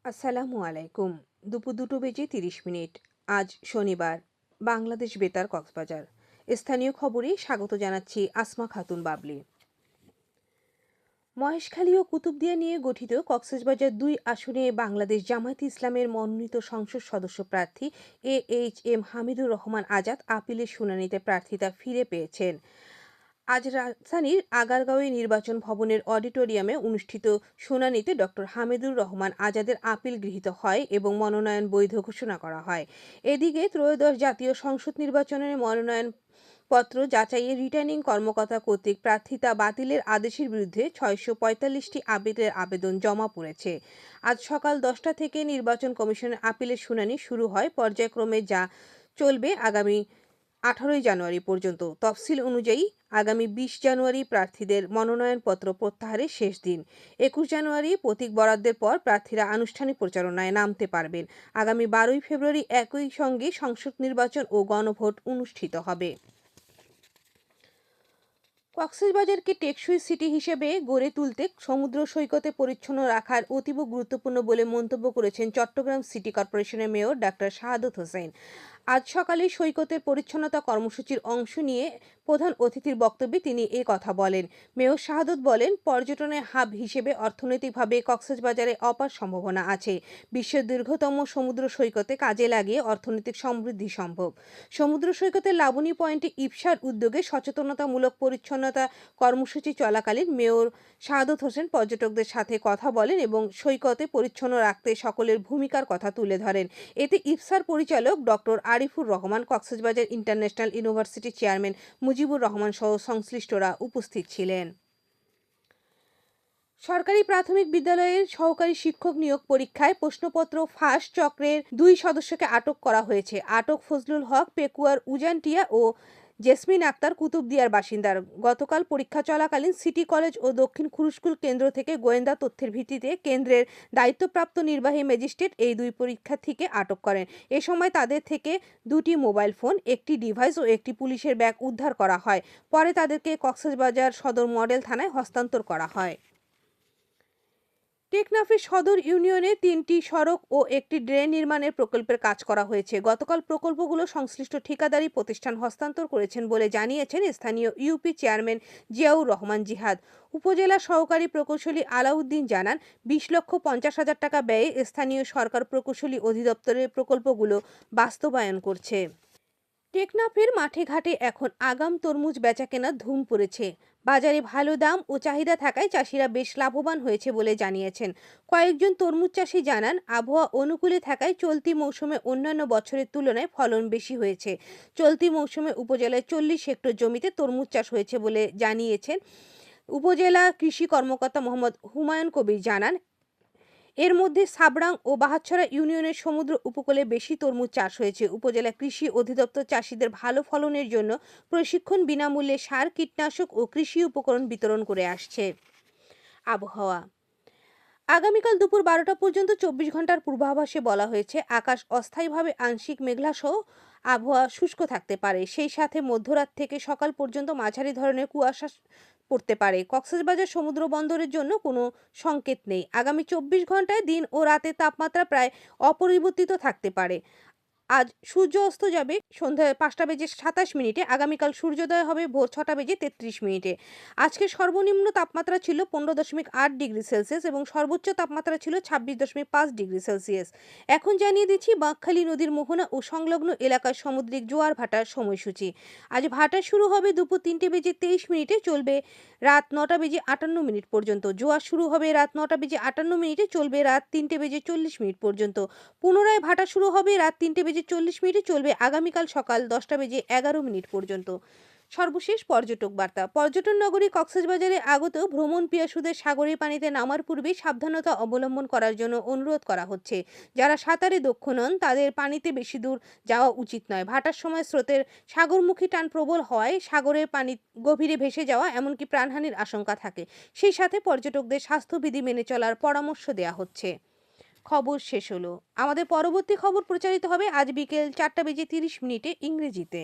আসসালামু আলাইকুম। দুপুর 2:30 আজ শনিবার। বাংলাদেশ বেতার কক্সবাজার। স্থানীয় খবরে স্বাগত জানাচ্ছি আসমা খাতুন বাবলি। মহেশখালী ও কুতুবদিয়া নিয়ে গঠিত কক্সবাজার 2 আসনে বাংলাদেশ জামায়াতে ইসলামের মনোনীত সংসদ সদস্য প্রার্থী AHM হামিদুর রহমান আজাদ আপিলের শুনানিতে প্রার্থিতা ফিরে পেয়েছেন। আজ রাজধানীর আগারগাঁওয়ে নির্বাচন ভবনের অডিটোরিয়ামে অনুষ্ঠিত শুনানিতে ডক্টর হামিদুর রহমান আজাদের আপিল গৃহীত হয় এবং মনোনয়ন বৈধ ঘোষণা করা হয়। এদিকে ত্রয়োদশ জাতীয় সংসদ নির্বাচনের মনোনয়ন পত্র যাচাইয়ে রিটার্নিং কর্মকর্তা কর্তৃক প্রার্থিতা বাতিলের আদেশের বিরুদ্ধে 645টি আপিলের আবেদন জমা পড়েছে। আজ সকাল 10টা থেকে নির্বাচন কমিশনের আপিলের শুনানি শুরু হয় পর্যায়ক্রমে, যা চলবে আগামী 18 জানুয়ারি পর্যন্ত। তফসিল অনুযায়ী আগামী 20 জানুয়ারি প্রার্থীদের মনোনয়নপত্র প্রত্যাহারের শেষ দিন। 21 জানুয়ারি প্রতীক বরাদ্দের পর প্রার্থীরা আনুষ্ঠানিক প্রচারণায় নামতে পারবেন। আগামী 12 ফেব্রুয়ারি একই সঙ্গে সংসদ নির্বাচন ও গণভোট অনুষ্ঠিত হবে। কক্সবাজারকে টেকসই সিটি হিসেবে গড়ে তুলতে সমুদ্র সৈকতে পরিচ্ছন্ন রাখার অতীব গুরুত্বপূর্ণ বলে মন্তব্য করেছেন চট্টগ্রাম সিটি কর্পোরেশনের মেয়র ডাক্তার শাহাদত হোসেন। আজ সকালে সৈকতের পরিচ্ছন্নতা কর্মসূচির অংশ নিয়ে প্রধান অতিথির বক্তব্যে তিনি এ কথা বলেন। মেয়র শাহাদত বলেন, পর্যটনের হাব হিসেবে অর্থনৈতিকভাবে কক্সবাজারে অপার সম্ভাবনা আছে। বিশ্বের দীর্ঘতম সমুদ্র সৈকতে কাজে লাগিয়ে অর্থনৈতিক সমৃদ্ধি সম্ভব। সমুদ্র সৈকতের লাবণী পয়েন্টে ইপসার উদ্যোগে সচেতনতামূলক পরিচ্ছন্নতা কর্মসূচি চলাকালীন মেয়র শাহাদত হোসেন পর্যটকদের সাথে কথা বলেন এবং সৈকতে পরিচ্ছন্ন রাখতে সকলের ভূমিকার কথা তুলে ধরেন। এতে ইপসার পরিচালক doctor Arifur Rahman, Cox's Bazar international university chairman Mujibur Rahman সহ সংশ্লিষ্টরা উপস্থিত ছিলেন। সরকারি প্রাথমিক বিদ্যালয়ের সহকারী শিক্ষক নিয়োগ পরীক্ষায় প্রশ্নপত্র ফাঁস চক্রের 2 সদস্যকে আটক করা হয়েছে। আটক ফজলুল হক পেকুয়ার উজানটিয়া ও জেসমিন আক্তার কুতুবদিয়ার বাসিন্দার। গতকাল পরীক্ষা চলাকালীন সিটি কলেজ ও দক্ষিণ খুরুশকুল কেন্দ্র থেকে গোয়েন্দা তথ্যের ভিত্তিতে কেন্দ্রের দায়িত্বপ্রাপ্ত নির্বাহী ম্যাজিস্ট্রেট এই 2 পরীক্ষার্থীকে আটক করেন। এ সময় তাদের থেকে 2টি মোবাইল ফোন, একটি ডিভাইস ও একটি পুলিশের ব্যাগ উদ্ধার করা হয়। পরে তাদেরকে কক্সবাজার সদর মডেল থানায় হস্তান্তর করা হয়। টেকনাফের সদর ইউনিয়নে 3টি সড়ক ও একটি ড্রেন নির্মাণের প্রকল্পের কাজ করা হয়েছে। গতকাল প্রকল্পগুলো সংশ্লিষ্ট ঠিকাদারি প্রতিষ্ঠান হস্তান্তর করেছেন বলে জানিয়েছেন স্থানীয় ইউপি চেয়ারম্যান জিয়াউর রহমান জিহাদ। উপজেলা সহকারী প্রকৌশলী আলাউদ্দিন জানান, 20,50,000 টাকা ব্যয়ে স্থানীয় সরকার প্রকৌশলী অধিদপ্তরের প্রকল্পগুলো বাস্তবায়ন করছে। টেকনাফের মাঠে ঘাটে এখন আগাম তরমুজ বেচাকেনার ধুম পড়েছে। বাজারে ভালো দাম ও চাহিদা থাকায় চাষিরা বেশ লাভবান হয়েছে বলে জানিয়েছেন কয়েকজন তরমুজ চাষি। জানান, আবহাওয়া অনুকূলে থাকায় চলতি মৌসুমে অন্যান্য বছরের তুলনায় ফলন বেশি হয়েছে। চলতি মৌসুমে উপজেলায় 40 হেক্টর জমিতে তরমুজ চাষ হয়েছে বলে জানিয়েছেন উপজেলা কৃষি কর্মকর্তা মোহাম্মদ হুমায়ুন কবির। জানান, এর মধ্যে সাবরাং ও বাহাতছড়া ইউনিয়নের সমুদ্র উপকূলে বেশি তরমুজ চাষ হয়েছে। উপজেলা কৃষি অধিদপ্তর চাষিদের ভালো ফলনের জন্য প্রশিক্ষণ, বিনামূল্যে সার, কীটনাশক ও কৃষি উপকরণ বিতরণ করে আসছে। আবহাওয়া আগামীকাল দুপুর 12টা পর্যন্ত 24 ঘন্টার পূর্বাভাসে বলা হয়েছে, আকাশ অস্থায়ীভাবে আংশিক মেঘলাসহ আবহাওয়া শুষ্ক থাকতে পারে। সেই সাথে মধ্যরাত থেকে সকাল পর্যন্ত মাঝারি ধরনের কুয়াশা পড়তে পারে। কক্সবাজার সমুদ্র বন্দরের জন্য কোনো সংকেত নেই। আগামী 24 ঘন্টায় দিন ও রাতের তাপমাত্রা প্রায় অপরিবর্তিত থাকতে পারে। আজ সূর্য অস্ত যাবে সন্ধ্যা 5টা বেজে 27 মিনিটে। আগামীকাল সূর্যোদয় হবে ভোর 6টা বেজে 33 মিনিটে। আজকের সর্বনিম্ন তাপমাত্রা ছিল 15.8 ডিগ্রি সেলসিয়াস এবং সর্বোচ্চ তাপমাত্রা ছিল 26.5 ডিগ্রি সেলসিয়াস। এখন জানিয়ে দিচ্ছি বাঁকখালী নদীর মোহনা ও সংলগ্ন এলাকার সামুদ্রিক জোয়ার ভাটার সময়সূচি। আজ ভাটা শুরু হবে দুপুর 3টে বেজে 23 মিনিটে, চলবে রাত 9টা বেজে 58 মিনিট পর্যন্ত। জোয়ার শুরু হবে রাত 9টা বেজে 58 মিনিটে, চলবে রাত 3টে বেজে 40 মিনিট পর্যন্ত। পুনরায় ভাটা শুরু হবে রাত 3টে বেজে 40 মিনিটে, চলবে আগামীকাল সকাল 10টা বেজে 11 মিনিট পর্যন্ত। সর্বশেষ পর্যটক বার্তা। পর্যটন নগরী কক্সবাজারে আগত ভ্রমণ পিয়াসুদের সাগরের পানিতে নামার পূর্বে সাবধানতা অবলম্বন করার জন্য অনুরোধ করা হচ্ছে। যারা সাঁতারে দক্ষ নন তাদের পানিতে বেশি দূর যাওয়া উচিত নয়। ভাটার সময় স্রোতের সাগরমুখী টান প্রবল হওয়ায় সাগরের পানি গভীরে ভেসে যাওয়া এমনকি প্রাণহানির আশঙ্কা থাকে। সেই সাথে পর্যটকদের স্বাস্থ্যবিধি মেনে চলার পরামর্শ দেওয়া হচ্ছে। খবর শেষ হলো। আমাদের পরবর্তী খবর প্রচারিত হবে আজ বিকেল 4টা বেজে 30 মিনিটে ইংরেজিতে।